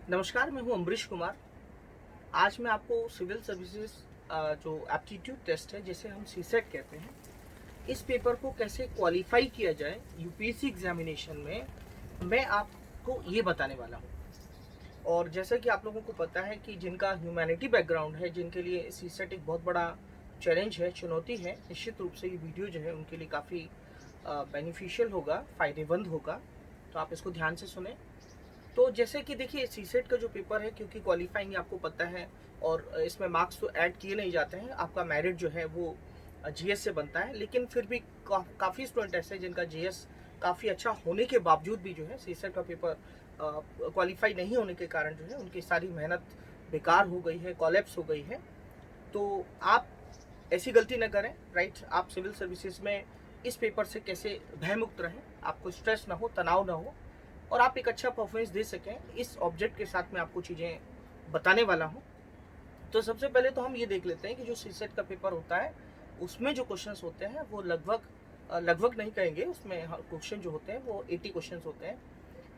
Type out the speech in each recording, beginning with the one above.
नमस्कार, मैं हूं अमरीश कुमार। आज मैं आपको सिविल सर्विसेज जो एप्टीट्यूड टेस्ट है, जिसे हम सीसेट कहते हैं, इस पेपर को कैसे क्वालिफाई किया जाए यूपीएससी एग्जामिनेशन में, मैं आपको ये बताने वाला हूं। और जैसा कि आप लोगों को पता है कि जिनका ह्यूमैनिटी बैकग्राउंड है, जिनके लिए सीसेट एक बहुत बड़ा चैलेंज है, चुनौती है, निश्चित रूप से ये वीडियो जो है उनके लिए काफ़ी बेनिफिशियल होगा, फ़ायदेमंद होगा। तो आप इसको ध्यान से सुने। तो जैसे कि देखिए, सीसेट का जो पेपर है, क्योंकि क्वालिफाइंग आपको पता है, और इसमें मार्क्स तो ऐड किए नहीं जाते हैं, आपका मेरिट जो है वो जीएस से बनता है। लेकिन फिर भी काफ़ी स्टूडेंट ऐसे हैं जिनका जीएस काफ़ी अच्छा होने के बावजूद भी जो है सीसेट का पेपर क्वालिफाई नहीं होने के कारण जो है उनकी सारी मेहनत बेकार हो गई है, कॉलेप्स हो गई है। तो आप ऐसी गलती न करें, राइट। आप सिविल सर्विसेज में इस पेपर से कैसे भयमुक्त रहें, आपको स्ट्रेस ना हो, तनाव ना हो, और आप एक अच्छा परफॉर्मेंस दे सकें, इस ऑब्जेक्ट के साथ मैं आपको चीज़ें बताने वाला हूँ। तो सबसे पहले तो हम ये देख लेते हैं कि जो सीसेट का पेपर होता है, उसमें जो क्वेश्चंस होते हैं वो लगभग नहीं कहेंगे, उसमें क्वेश्चन जो होते हैं वो 80 क्वेश्चंस होते हैं।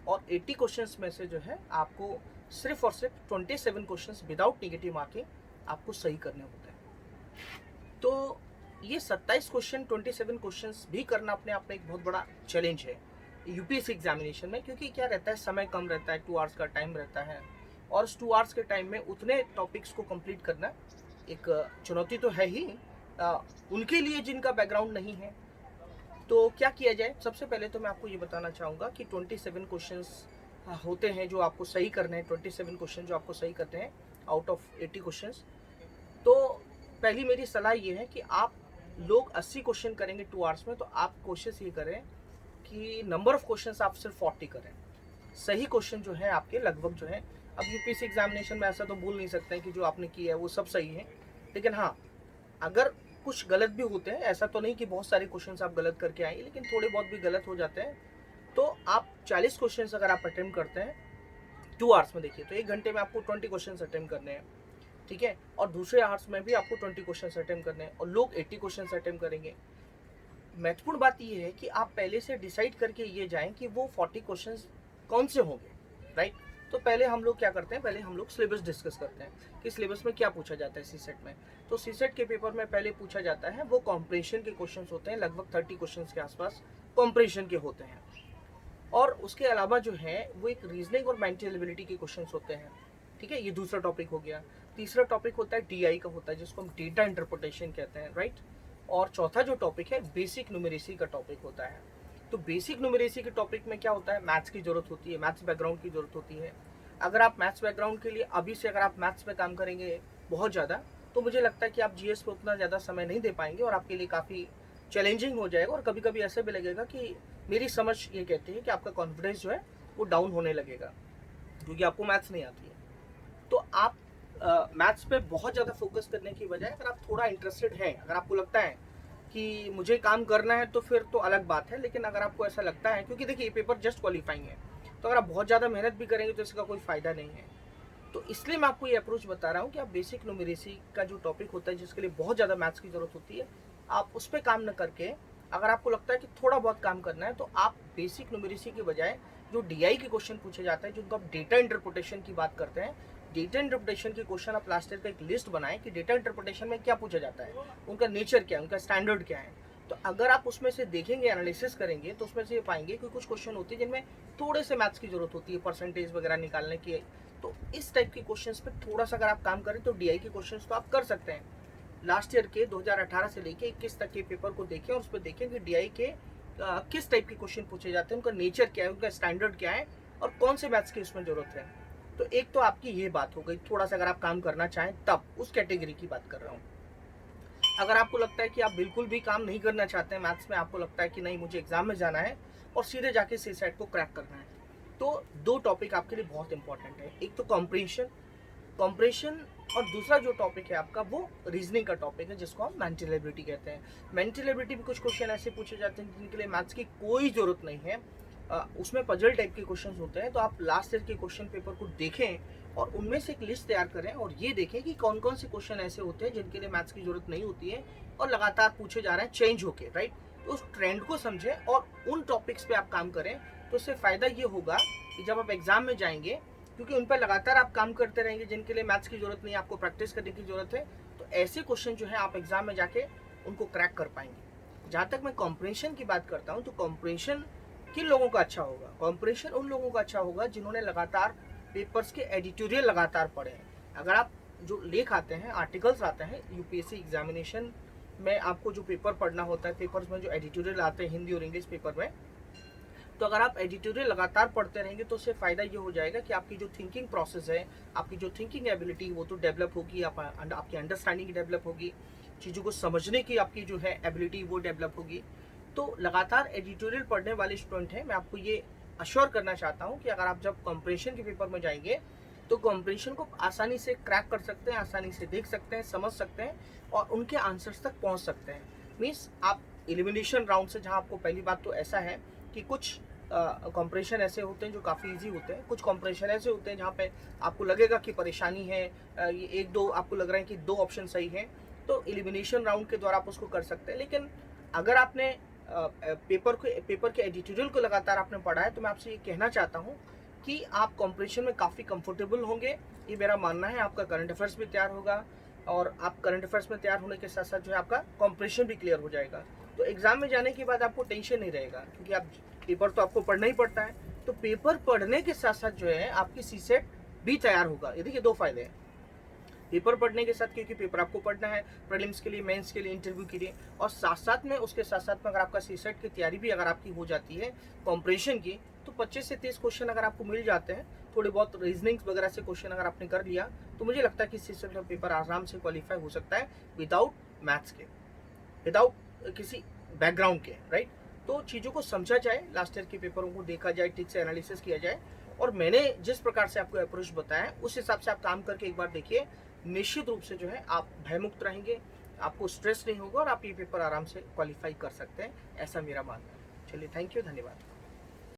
और 80 क्वेश्चंस में से जो है आपको सिर्फ और सिर्फ 27 क्वेश्चंस विदाउट नेगेटिव मार्किंग आपको सही करने होते हैं। तो ये 27 क्वेश्चन, 27 क्वेश्चंस भी करना अपने आप में एक बहुत बड़ा चैलेंज है यूपीएससी एग्जामिनेशन में, क्योंकि क्या रहता है, समय कम रहता है, 2 आवर्स का टाइम रहता है, और उस 2 आवर्स के टाइम में उतने टॉपिक्स को कंप्लीट करना एक चुनौती तो है ही, उनके लिए जिनका बैकग्राउंड नहीं है। तो क्या किया जाए? सबसे पहले तो मैं आपको ये बताना चाहूँगा कि 27 क्वेश्चंस होते हैं जो आपको सही करने हैं, 27 क्वेश्चन जो आपको सही करने हैं आउट ऑफ 80 क्वेश्चंस। तो पहली मेरी सलाह ये है कि आप लोग 80 क्वेश्चन करेंगे 2 आवर्स में, तो आप कोशिश ये करें कि नंबर ऑफ क्वेश्चंस आप सिर्फ 40 करें। सही क्वेश्चन जो है आपके लगभग जो है, अब यूपीएससी एग्जामिनेशन में ऐसा तो बोल नहीं सकते हैं कि जो आपने किया है वो सब सही है, लेकिन हाँ, अगर कुछ गलत भी होते हैं, ऐसा तो नहीं कि बहुत सारे क्वेश्चंस आप गलत करके आएंगे, लेकिन थोड़े बहुत भी गलत हो जाते हैं, तो आप 40 क्वेश्चंस अगर आप अटेम्प्ट करते हैं 2 आवर्स में, देखिए तो 1 घंटे में आपको 20 क्वेश्चंस अटेम्प्ट करने हैं, ठीक है। और दूसरे आवर्स में भी आपको 20 क्वेश्चंस अटेम्प्ट करने हैं, और लोग 80 क्वेश्चंस अटेम्प्ट करेंगे। महत्वपूर्ण बात यह है कि आप पहले से डिसाइड करके ये जाएं कि वो 40 क्वेश्चंस कौन से होंगे, राइट। तो पहले हम लोग क्या करते हैं, पहले हम लोग सिलेबस डिस्कस करते हैं कि सिलेबस में क्या पूछा जाता है सीसेट में। तो सीसेट के पेपर में पहले पूछा जाता है वो कॉम्प्रिहेंशन के क्वेश्चंस होते हैं, लगभग 30 क्वेश्चंस के आसपास कॉम्प्रिहेंशन के होते हैं। और उसके अलावा जो है वो एक रीजनिंग और मेंटल एबिलिटी के क्वेश्चंस होते हैं, ठीक है। ये दूसरा टॉपिक हो गया। तीसरा टॉपिक होता है डीआई का, होता है जिसको हम डेटा इंटरप्रिटेशन कहते हैं, राइट। और चौथा जो टॉपिक है बेसिक न्यूमेरेसी का टॉपिक होता है। तो बेसिक न्यूमेरेसी के टॉपिक में क्या होता है, मैथ्स की जरूरत होती है, मैथ्स बैकग्राउंड की जरूरत होती है। अगर आप मैथ्स बैकग्राउंड के लिए अभी से अगर आप मैथ्स पे काम करेंगे बहुत ज़्यादा, तो मुझे लगता है कि आप जीएस पे उतना ज़्यादा समय नहीं दे पाएंगे, और आपके लिए काफ़ी चैलेंजिंग हो जाएगा, और कभी कभी ऐसे भी लगेगा कि मेरी समझ ये कहती है कि आपका कॉन्फिडेंस जो है वो डाउन होने लगेगा, क्योंकि आपको मैथ्स नहीं आती है। तो आप मैथ्स पे बहुत ज़्यादा फोकस करने की बजाय, अगर आप थोड़ा इंटरेस्टेड हैं, अगर आपको लगता है कि मुझे काम करना है, तो फिर तो अलग बात है। लेकिन अगर आपको ऐसा लगता है, क्योंकि देखिए ये पेपर जस्ट क्वालिफाइंग है, तो अगर आप बहुत ज़्यादा मेहनत भी करेंगे तो इसका कोई फ़ायदा नहीं है। तो इसलिए मैं आपको ये अप्रोच बता रहा हूँ कि आप बेसिक न्यूमेरेसी का जो टॉपिक होता है, जिसके लिए बहुत ज़्यादा मैथ्स की ज़रूरत होती है, आप उस पर काम न करके, अगर आपको लगता है कि थोड़ा बहुत काम करना है, तो आप बेसिक न्यूमेरेसी के बजाय जो डीआई के क्वेश्चन पूछे जाते हैं, जिनको आप डेटा इंटरप्रिटेशन की बात करते हैं, डेटा इंटरप्रिटेशन के क्वेश्चन आप लास्ट ईयर का एक लिस्ट बनाएं कि डेटा इंटरप्रिटेशन में क्या पूछा जाता है, उनका नेचर क्या है, उनका स्टैंडर्ड क्या है। तो अगर आप उसमें से देखेंगे, एनालिसिस करेंगे, तो उसमें से ये पाएंगे कि कुछ क्वेश्चन होते हैं जिनमें थोड़े से मैथ्स की जरूरत होती है, परसेंटेज वगैरह निकालने की। तो इस टाइप के क्वेश्चंस पे थोड़ा सा अगर आप काम करें, तो डीआई के क्वेश्चंस तो आप कर सकते हैं। लास्ट ईयर के 2018 से लेके 21 तक के पेपर को देखें, और उस पर देखें कि डीआई के किस टाइप के क्वेश्चन पूछे जाते हैं, उनका नेचर क्या है, उनका स्टैंडर्ड क्या है, और कौन से मैथ्स की उसमें जरूरत है। तो एक तो आपकी ये बात हो गई, थोड़ा सा अगर आप काम करना चाहें तब, उस कैटेगरी की बात कर रहा हूँ। अगर आपको लगता है कि आप बिल्कुल भी काम नहीं करना चाहते हैं मैथ्स में, आपको लगता है कि नहीं मुझे एग्जाम में जाना है और सीधे जाके सी सेट को क्रैक करना है, तो दो टॉपिक आपके लिए बहुत इंपॉर्टेंट है। एक तो कॉम्प्रेशन, और दूसरा जो टॉपिक है आपका वो रीजनिंग का टॉपिक है, जिसको हम मेंटल एबिलिटी कहते हैं। मेंटल एबिलिटी में कुछ क्वेश्चन ऐसे पूछे जाते हैं जिनके लिए मैथ्स की कोई जरूरत नहीं है, उसमें पजल टाइप के क्वेश्चन होते हैं। तो आप लास्ट ईयर के क्वेश्चन पेपर को देखें और उनमें से एक लिस्ट तैयार करें, और ये देखें कि कौन कौन से क्वेश्चन ऐसे होते हैं जिनके लिए मैथ्स की जरूरत नहीं होती है और लगातार पूछे जा रहे हैं चेंज होके, राइट। तो उस ट्रेंड को समझें और उन टॉपिक्स पे आप काम करें। तो उससे फायदा ये होगा कि जब आप एग्जाम में जाएंगे क्योंकि उन पर लगातार आप काम करते रहेंगे, जिनके लिए मैथ्स की जरूरत नहीं है, आपको प्रैक्टिस करने की जरूरत है, तो ऐसे क्वेश्चन जो है आप एग्जाम में जाके उनको क्रैक कर पाएंगे। जहाँ तक मैं कॉम्प्रिहेंशन की बात करता हूँ, तो कॉम्प्रिहेंशन किन लोगों का अच्छा होगा? कॉम्प्रिहेंशन उन लोगों का अच्छा होगा जिन्होंने लगातार पेपर्स के एडिटोरियल लगातार पढ़े हैं। अगर आप जो लेख आते हैं, आर्टिकल्स आते हैं यूपीएससी एग्जामिनेशन में, आपको जो पेपर पढ़ना होता है, पेपर्स में जो एडिटोरियल आते हैं हिंदी और इंग्लिश पेपर में, तो अगर आप एडिटोरियल लगातार पढ़ते रहेंगे तो उससे फ़ायदा ये हो जाएगा कि आपकी जो थिंकिंग प्रोसेस है, आपकी जो थिंकिंग एबिलिटी वो तो डेवलप होगी, आपकी अंडरस्टैंडिंग डेवलप होगी, चीज़ों को समझने की आपकी जो है एबिलिटी वो डेवलप होगी। तो लगातार एडिटोरियल पढ़ने वाले स्टूडेंट हैं, मैं आपको ये अश्योर करना चाहता हूँ कि अगर आप जब कॉम्प्रिहेंशन के पेपर में जाएंगे तो कॉम्प्रिहेंशन को आसानी से क्रैक कर सकते हैं, आसानी से देख सकते हैं, समझ सकते हैं और उनके आंसर्स तक पहुँच सकते हैं। मीन्स आप एलिमिनेशन राउंड से, जहाँ आपको पहली बात तो ऐसा है कि कुछ कॉम्प्रिहेंशन ऐसे होते हैं जो काफ़ी इजी होते हैं, कुछ कॉम्प्रिहेंशन ऐसे होते हैं जहाँ पे आपको लगेगा कि परेशानी है, ये एक दो आपको लग रहा है कि दो ऑप्शन सही है, तो एलिमिनेशन राउंड के द्वारा आप उसको कर सकते हैं। लेकिन अगर आपने पेपर के एडिटोरियल को लगातार आपने पढ़ा है, तो मैं आपसे ये कहना चाहता हूँ कि आप कॉम्प्रिहेंशन में काफ़ी कंफर्टेबल होंगे, ये मेरा मानना है। आपका करंट अफेयर्स भी तैयार होगा और आप करंट अफेयर्स में तैयार होने के साथ साथ जो है आपका कॉम्प्रिहेंशन भी क्लियर हो जाएगा। तो एग्जाम में जाने के बाद आपको टेंशन नहीं रहेगा, क्योंकि आप पेपर तो आपको पढ़ना ही पड़ता है। तो पेपर पढ़ने के साथ साथ जो है आपकी सीसेट भी तैयार होगा। ये देखिए, दो फायदे हैं पेपर पढ़ने के साथ, क्योंकि पेपर आपको पढ़ना है प्रीलिम्स के लिए, मेंस के लिए, इंटरव्यू के लिए, और साथ साथ में उसके साथ साथ में अगर आपका सीसेट की तैयारी भी अगर आपकी हो जाती है कॉम्प्रिहेंशन की, तो 25 से 30 क्वेश्चन अगर आपको मिल जाते हैं, थोड़े बहुत रीजनिंग्स वगैरह से क्वेश्चन अगर आपने कर लिया, तो मुझे लगता है कि सीसेट का पेपर आराम से क्वालिफाई हो सकता है विदाउट मैथ्स के, विदाउट किसी बैकग्राउंड के, राइट। तो चीज़ों को समझा जाए, लास्ट ईयर के पेपरों को देखा जाए, ठीक से एनालिसिस किया जाए, और मैंने जिस प्रकार से आपको अप्रोच बताया उस हिसाब से आप काम करके एक बार देखिए, निश्चित रूप से जो है आप भयमुक्त रहेंगे, आपको स्ट्रेस नहीं होगा और आप ये पेपर आराम से क्वालिफाई कर सकते हैं, ऐसा मेरा मानना है। चलिए, थैंक यू, धन्यवाद।